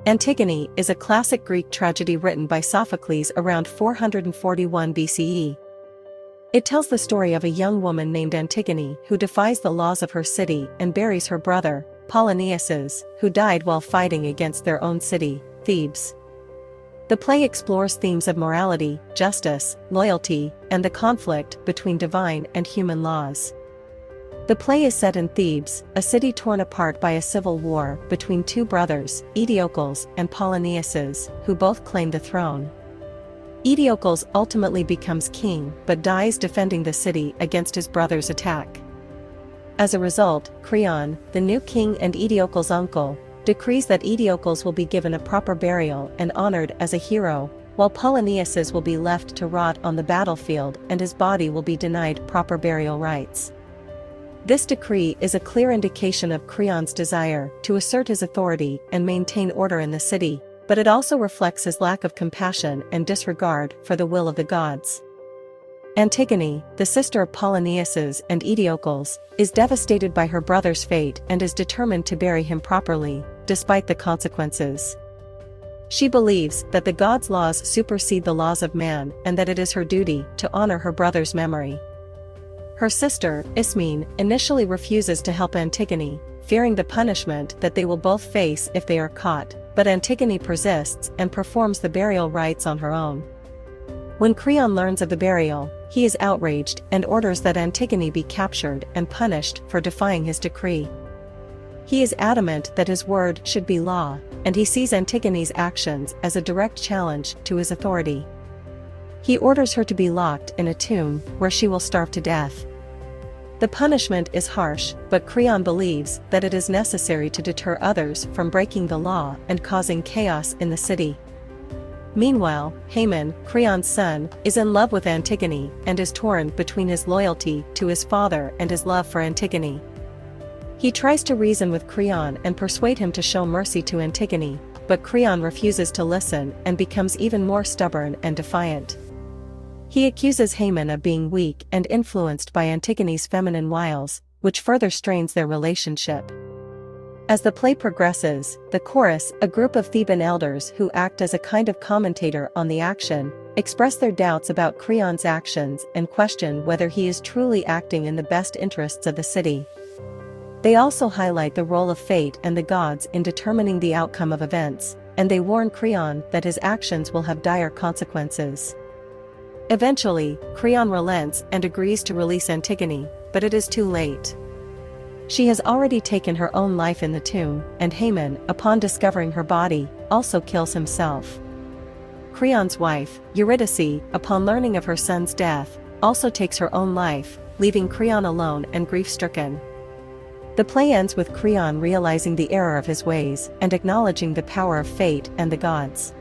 Antigone is a classic Greek tragedy written by Sophocles around 441 BCE. It tells the story of a young woman named Antigone who defies the laws of her city and buries her brother, Polonius, who died while fighting against their own city, Thebes. The play explores themes of morality, justice, loyalty, and the conflict between divine and human laws. The play is set in Thebes, a city torn apart by a civil war between two brothers, Sophocles and Polonius, who both claim the throne. Sophocles ultimately becomes king but dies defending the city against his brother's attack. As a result, Creon, the new king and Sophocles' uncle, decrees that Sophocles will be given a proper burial and honored as a hero, while Polonius will be left to rot on the battlefield and his body will be denied proper burial rites. This decree is a clear indication of Creon's desire to assert his authority and maintain order in the city, but it also reflects his lack of compassion and disregard for the will of the gods. Antigone, the sister of Polonius and Sophocles, is devastated by her brother's fate and is determined to bury him properly, despite the consequences. She believes that the gods' laws supersede the laws of man and that it is her duty to honor her brother's memory. Her sister, Ismene, initially refuses to help Antigone, fearing the punishment that they will both face if they are caught, but Antigone persists and performs the burial rites on her own. When Creon learns of the burial, he is outraged and orders that Antigone be captured and punished for defying his decree. He is adamant that his word should be law, and he sees Antigone's actions as a direct challenge to his authority. He orders her to be locked in a tomb where she will starve to death. The punishment is harsh, but Creon believes that it is necessary to deter others from breaking the law and causing chaos in the city. Meanwhile, Haman, Creon's son, is in love with Antigone and is torn between his loyalty to his father and his love for Antigone. He tries to reason with Creon and persuade him to show mercy to Antigone, but Creon refuses to listen and becomes even more stubborn and defiant. He accuses Haman of being weak and influenced by Antigone's feminine wiles, which further strains their relationship. As the play progresses, the chorus, a group of Theban elders who act as a kind of commentator on the action, express their doubts about Creon's actions and question whether he is truly acting in the best interests of the city. They also highlight the role of fate and the gods in determining the outcome of events, and they warn Creon that his actions will have dire consequences. Eventually, Creon relents and agrees to release Antigone, but it is too late. She has already taken her own life in the tomb, and Haman, upon discovering her body, also kills himself. Creon's wife, Eurydice, upon learning of her son's death, also takes her own life, leaving Creon alone and grief-stricken. The play ends with Creon realizing the error of his ways and acknowledging the power of fate and the gods.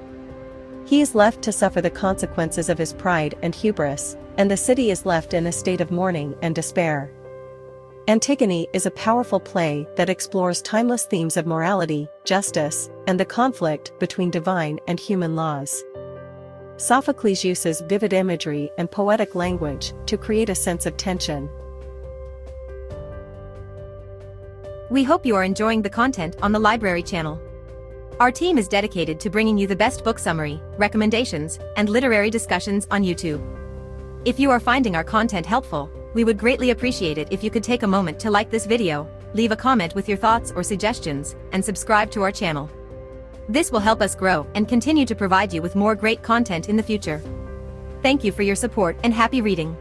He is left to suffer the consequences of his pride and hubris, and the city is left in a state of mourning and despair. Antigone is a powerful play that explores timeless themes of morality, justice, and the conflict between divine and human laws. Sophocles uses vivid imagery and poetic language to create a sense of tension. We hope you are enjoying the content on the Library channel. Our team is dedicated to bringing you the best book summary, recommendations, and literary discussions on YouTube. If you are finding our content helpful, we would greatly appreciate it if you could take a moment to like this video, leave a comment with your thoughts or suggestions, and subscribe to our channel. This will help us grow and continue to provide you with more great content in the future. Thank you for your support and happy reading.